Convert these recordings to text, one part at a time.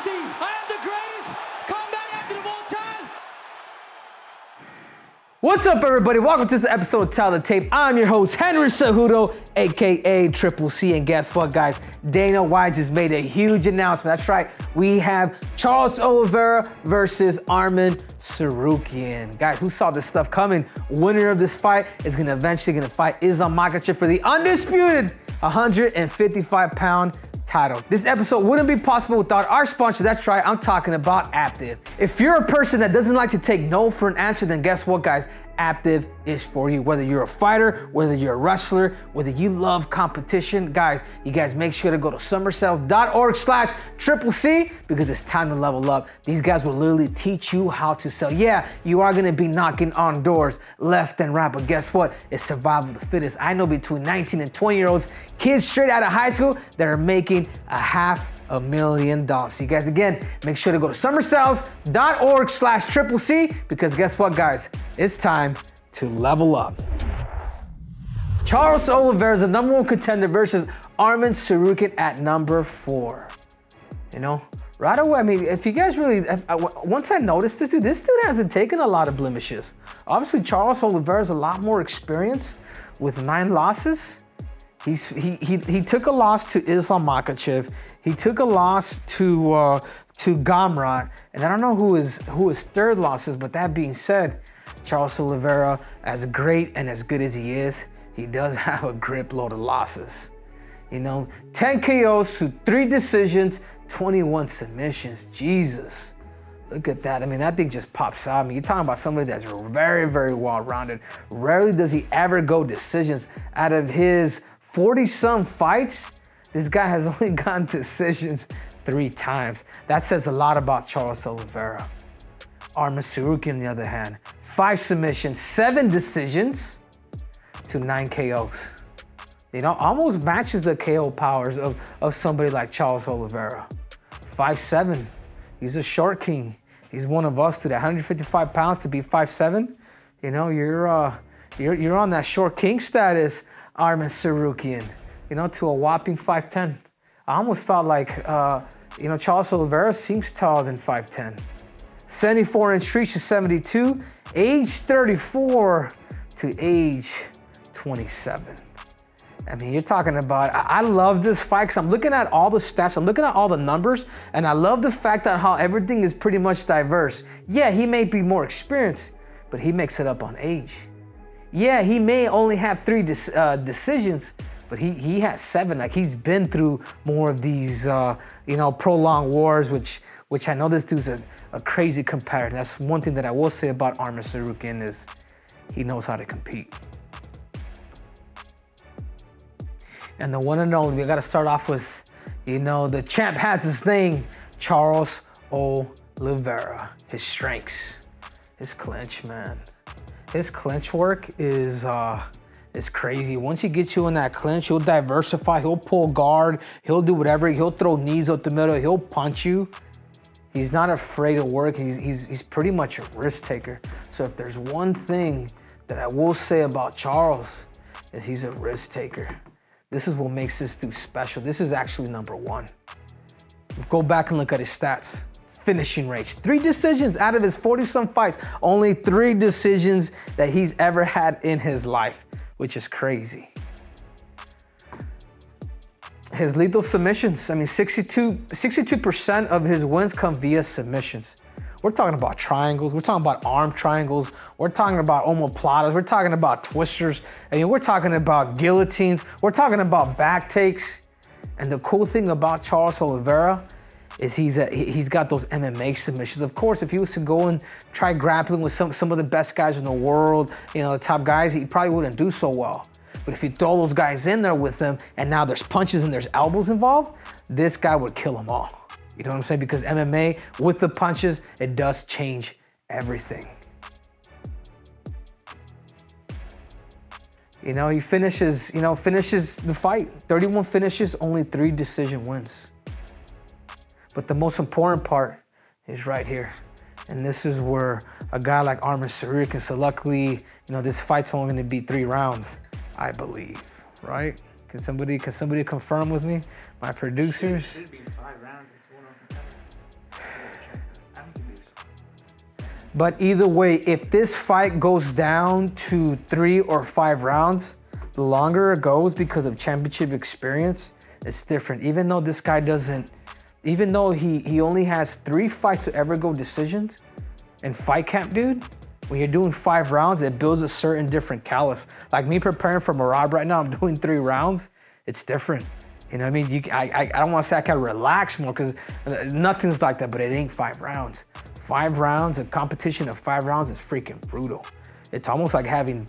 UFC. I am the greatest combat actor of all time. What's up, everybody? Welcome to this episode of Tell the Tape. I'm your host, Henry Cejudo, aka Triple C. And guess what, guys? Dana White just made a huge announcement. That's right. We have Charles Oliveira versus Arman Tsarukyan. Guys, who saw this stuff coming? Winner of this fight is eventually gonna fight Islam Makhachev for the undisputed 155-pound title. This episode wouldn't be possible without our sponsor. That's right, I'm talking about Aptive. If you're a person that doesn't like to take no for an answer, then guess what, guys? Aptive is for you. Whether you're a fighter, whether you're a wrestler, whether you love competition, guys, you guys make sure to go to summersales.org/CCC because it's time to level up. These guys will literally teach you how to sell. Yeah, you are gonna be knocking on doors left and right, but guess what? It's survival of the fittest. I know between 19 and 20-year-olds, kids straight out of high school that are making $500,000. So you guys, again, make sure to go to summersales.org/CCC because guess what, guys? It's time to level up. Charles Oliveira is the #1 contender versus Arman Tsarukyan at number 4. You know, right away, I mean, if you guys really, once I noticed this dude hasn't taken a lot of blemishes. Obviously, Charles Oliveira is a lot more experienced with 9 losses. He took a loss to Islam Makhachev. He took a loss to Gamrot, and I don't know who his third loss is, but that being said, Charles Oliveira, as great and as good as he is, he does have a grip load of losses. You know, 10 KOs to 3 decisions, 21 submissions. Jesus, look at that. I mean, that thing just pops out. I mean, you're talking about somebody that's very, very well-rounded. Rarely does he ever go decisions. Out of his 40-some fights, this guy has only gotten decisions 3 times. That says a lot about Charles Oliveira. Arman Tsarukyan, on the other hand, 5 submissions, 7 decisions to 9 KOs. You know, almost matches the KO powers of somebody like Charles Oliveira. 5'7", he's a short king. He's one of us to the 155 pounds to be 5'7". You know, you're on that short king status, Arman Tsarukyan. You know, to a whopping 5'10". I almost felt like, you know, Charles Oliveira seems taller than 5'10". 74-inch reach to 72, age 34 to age 27. I mean, you're talking about, I love this fight because I'm looking at all the stats, I'm looking at all the numbers, and I love the fact that how everything is pretty much diverse. Yeah, he may be more experienced, but he makes it up on age. Yeah, he may only have 3 decisions, but he has 7. Like, he's been through more of these, you know, prolonged wars, which I know this dude's a crazy competitor. That's one thing that I will say about Arman Tsarukyan is he knows how to compete. And the one and only, we got to start off with, you know, the champ has his name, Charles Oliveira. His strengths, his clinch, man. His clinch work is crazy. Once he gets you in that clinch, he'll diversify, he'll pull guard, he'll do whatever, he'll throw knees up the middle, he'll punch you. He's not afraid of work. He's pretty much a risk taker. So if there's one thing that I will say about Charles, is he's a risk taker. This is what makes this dude special. This is actually #1. Go back and look at his stats. Finishing rates, 3 decisions out of his 40-some fights. Only 3 decisions that he's ever had in his life, which is crazy. His lethal submissions, I mean, 62% of his wins come via submissions. We're talking about triangles, we're talking about arm triangles, we're talking about omoplatas, we're talking about twisters, I mean, we're talking about guillotines, we're talking about back takes. And the cool thing about Charles Oliveira is he's got those MMA submissions. Of course, if he was to go and try grappling with some of the best guys in the world, you know, the top guys, he probably wouldn't do so well. But if you throw those guys in there with them and now there's punches and there's elbows involved, this guy would kill them all. You know what I'm saying? Because MMA, with the punches, it does change everything. You know, he finishes the fight. 31 finishes, only 3 decision wins. But the most important part is right here. And this is where a guy like Arman Tsarukyan, so luckily, you know, this fight's only gonna be 3 rounds. I believe, right? Can somebody confirm with me? My producers? It should be 5 rounds. But either way, if this fight goes down to 3 or 5 rounds, the longer it goes because of championship experience, it's different. Even though this guy doesn't, even though he only has 3 fights to ever go decisions in fight camp, dude, when you're doing 5 rounds, it builds a certain different callus. Like me preparing for Marab right now, I'm doing 3 rounds. It's different. You know what I mean? I don't want to say I can relax more because nothing's like that, but it ain't 5 rounds. 5 rounds, a competition of 5 rounds is freaking brutal. It's almost like having,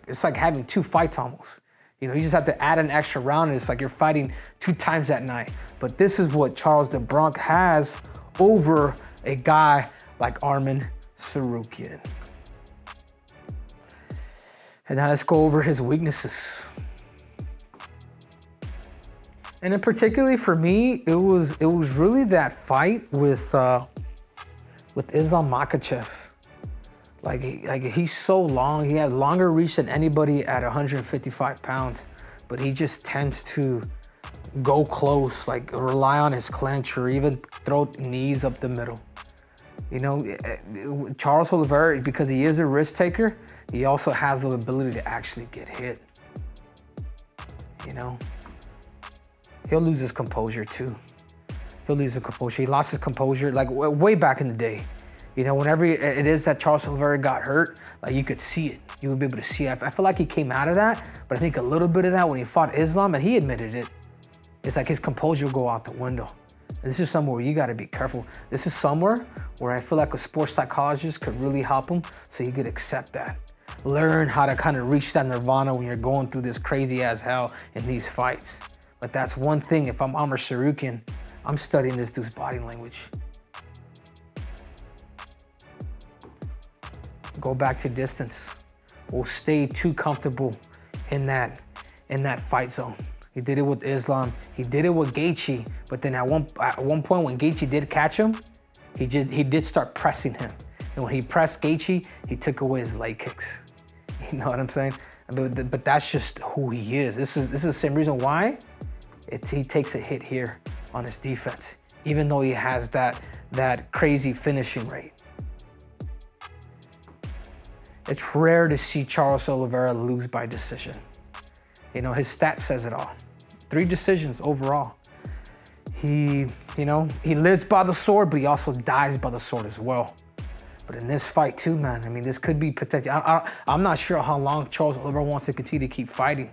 it's like having 2 fights almost. You know, you just have to add an extra round and it's like you're fighting 2 times that night. But this is what Charles do Bronx has over a guy like Arman Tsarukyan. And now let's go over his weaknesses. And then particularly for me, it was really that fight with Islam Makhachev. Like he's so long, he has longer reach than anybody at 155 pounds, but he just tends to go close, like rely on his clinch or even throw knees up the middle. You know, Charles Oliveira, because he is a risk taker, he also has the ability to actually get hit. You know, he'll lose his composure too. He'll lose his composure. He lost his composure like way back in the day. You know, whenever it is that Charles Oliveira got hurt, like you could see it. You would be able to see it. I feel like he came out of that, but I think a little bit of that when he fought Islam, and he admitted it. It's like his composure will go out the window. And this is somewhere where you got to be careful. This is somewhere where I feel like a sports psychologist could really help him so he could accept that. Learn how to kind of reach that nirvana when you're going through this crazy as hell in these fights. But that's one thing, if I'm Arman Tsarukyan, I'm studying this dude's body language. Go back to distance. We'll stay too comfortable in that fight zone. He did it with Islam. He did it with Gaethje. But then at one point when Gaethje did catch him, he did start pressing him. And when he pressed Gaethje, he took away his leg kicks. You know what I'm saying? But that's just who he is. This is the same reason why he takes a hit here on his defense, even though he has that crazy finishing rate. It's rare to see Charles Oliveira lose by decision. You know, his stats says it all. 3 decisions overall. He lives by the sword, but he also dies by the sword as well. But in this fight too, man, I mean, this could be potential. I'm not sure how long Charles Oliveira wants to continue to keep fighting.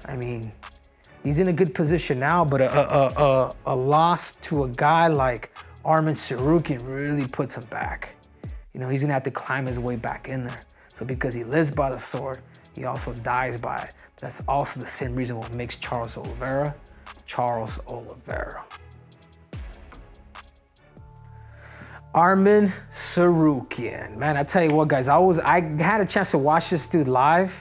I mean, he's in a good position now, but a loss to a guy like Arman Tsarukyan really puts him back. You know, he's gonna have to climb his way back in there. So because he lives by the sword, he also dies by it. That's also the same reason what makes Charles Oliveira, Charles Oliveira. Arman Tsarukyan. Man, I tell you what, guys, I had a chance to watch this dude live.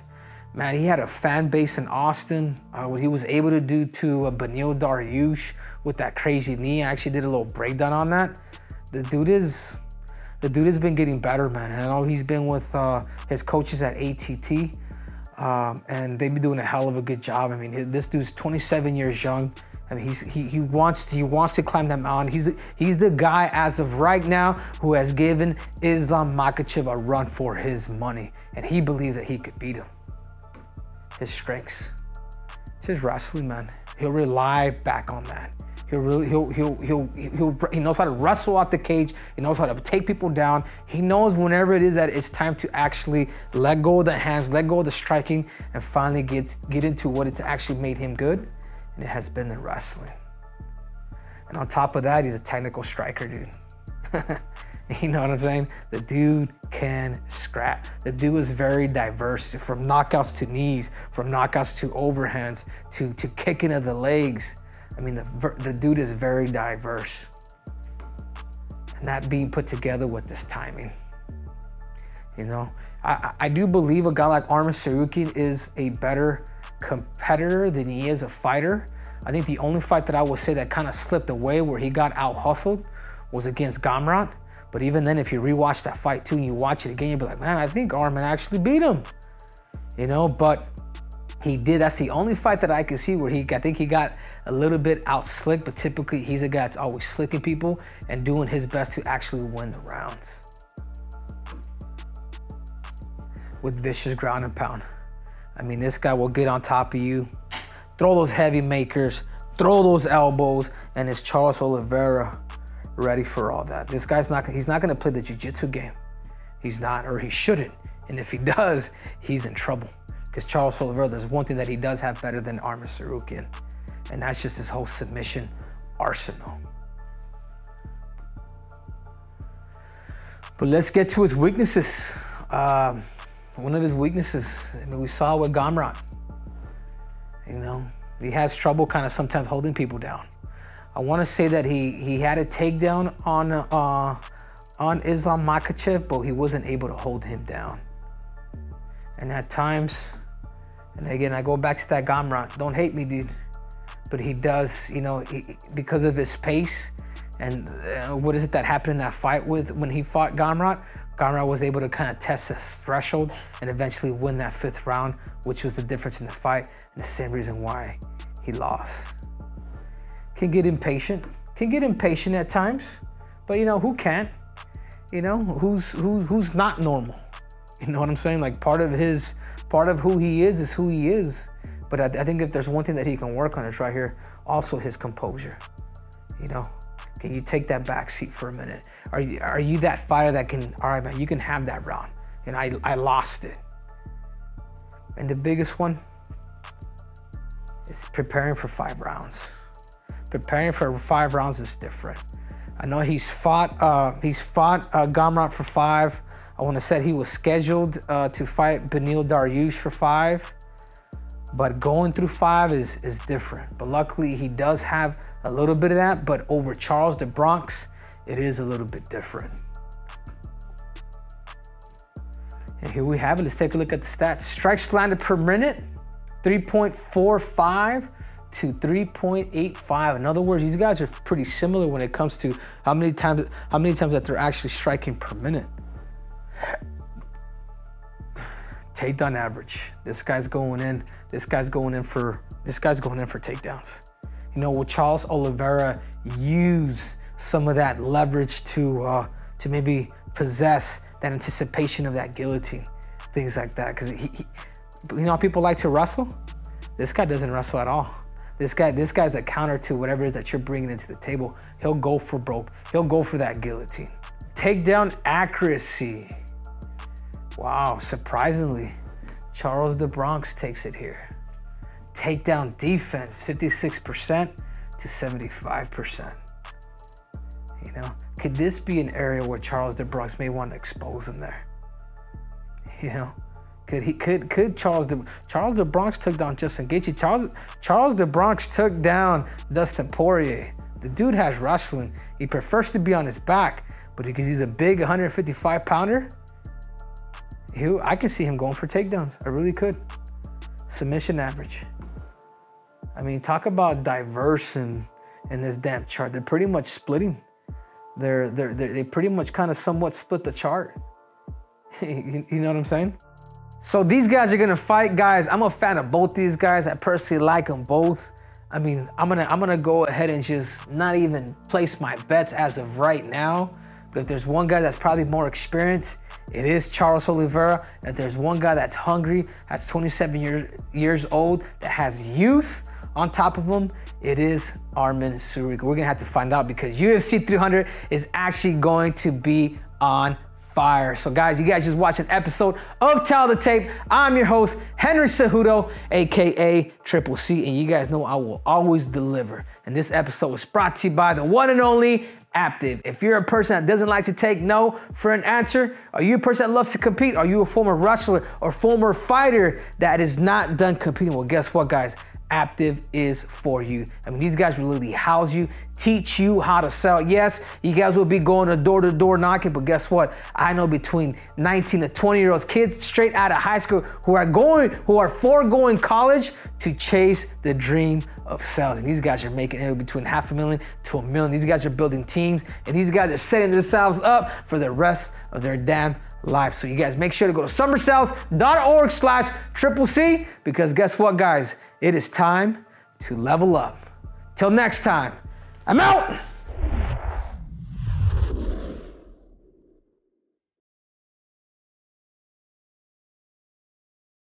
Man, he had a fan base in Austin. What he was able to do to Beneil Dariush with that crazy knee. I actually did a little breakdown on that. The dude has been getting better, man. And I know he's been with his coaches at ATT, and they've been doing a hell of a good job. I mean, this dude's 27 years young. I mean, he wants to climb that mountain. He's the guy as of right now who has given Islam Makhachev a run for his money, and he believes that he could beat him. His strengths, it's his wrestling, man. He'll rely back on that. He knows how to wrestle out the cage. He knows how to take people down. He knows whenever it is that it's time to actually let go of the hands, let go of the striking, and finally get into what it's actually made him good. And it has been the wrestling. And on top of that, he's a technical striker, dude. You know what I'm saying? The dude can scrap. The dude is very diverse, from knockouts to knees, from knockouts to overhands, to kicking of the legs. I mean, the dude is very diverse. And that being put together with this timing. You know, I do believe a guy like Arman Tsarukyan is a better competitor than he is a fighter. I think the only fight that I would say that kind of slipped away where he got out-hustled was against Gamrot. But even then, if you rewatch that fight too and you watch it again, you'll be like, man, I think Arman actually beat him. You know, but he did. That's the only fight that I could see where I think he got a little bit out-slick, but typically he's a guy that's always slicking people and doing his best to actually win the rounds. with vicious ground and pound. I mean, this guy will get on top of you, throw those heavy makers, throw those elbows, and is Charles Oliveira ready for all that? This guy's he's not gonna play the jiu-jitsu game. He's not, or he shouldn't. And if he does, he's in trouble. Because Charles Oliveira, there's one thing that he does have better than Arman Tsarukyan, and that's just his whole submission arsenal. But let's get to his weaknesses. One of his weaknesses, I mean, we saw with Gamrot. You know, he has trouble kind of sometimes holding people down. I want to say that he had a takedown on Islam Makhachev, but he wasn't able to hold him down. And at times, and again, I go back to that Gamrot. Don't hate me, dude. But he does, you know, because of his pace and what is it that happened in that fight when he fought Gamrot? Gamrot was able to kind of test his threshold and eventually win that 5th round, which was the difference in the fight and the same reason why he lost. Can get impatient at times, but you know, who can't? You know, who's not normal? You know what I'm saying? Like part of who he is who he is. But I think if there's one thing that he can work on, it's right here, also his composure. You know, can you take that back seat for a minute? Are you that fighter that can, all right, man, you can have that round. And I lost it. And the biggest one is preparing for 5 rounds. Preparing for 5 rounds is different. I know he's fought Gamrot for 5. I want to say he was scheduled to fight Beneil Dariush for 5. But going through 5 is different. But luckily, he does have a little bit of that. But over Charles the Bronx, it is a little bit different. And here we have it. Let's take a look at the stats. Strikes landed per minute, 3.45 to 3.85. In other words, these guys are pretty similar when it comes to how many times that they're actually striking per minute. Takedown average. This guy's going in for takedowns. You know, will Charles Oliveira use some of that leverage to maybe possess that anticipation of that guillotine, things like that? Because you know, people like to wrestle. This guy doesn't wrestle at all. This guy's a counter to whatever it is that you're bringing into the table. He'll go for broke. He'll go for that guillotine. Takedown accuracy. Wow, surprisingly, Charles the Bronx takes it here. Takedown defense, 56% to 75%. You know, could this be an area where Charles the Bronx may want to expose him there? You know, could Charles the Bronx took down Justin Gaethje. Charles the Bronx took down Dustin Poirier. The dude has wrestling. He prefers to be on his back, but because he's a big 155-pounder, I can see him going for takedowns. I really could. Submission average. I mean, talk about diverse in this damn chart. They're pretty much splitting. They pretty much kind of somewhat split the chart. You know what I'm saying? So these guys are gonna fight, guys. I'm a fan of both these guys. I personally like them both. I mean, I'm gonna go ahead and just not even place my bets as of right now. But if there's one guy that's probably more experienced, it is Charles Oliveira. And if there's one guy that's hungry, that's 27 years old, that has youth on top of him, it is Arman Tsarukyan. We're gonna have to find out because UFC 300 is actually going to be on fire. So guys, you guys just watched an episode of Tell the Tape. I'm your host, Henry Cejudo, AKA Triple C, and you guys know I will always deliver. And this episode was brought to you by the one and only Aptive. If you're a person that doesn't like to take no for an answer, are you a person that loves to compete? Are you a former wrestler or former fighter that is not done competing? Well, guess what, guys? Aptive is for you. I mean, these guys will literally house you, teach you how to sell. Yes, you guys will be going to door knocking, but guess what? I know between 19 to 20-year-olds, kids straight out of high school who are foregoing college to chase the dream of sales. And these guys are making anywhere between $500,000 to $1 million. These guys are building teams, and these guys are setting themselves up for the rest of their damn life. So you guys make sure to go to summersales.org/Triple C, because guess what, guys? It is time to level up. Till next time, I'm out.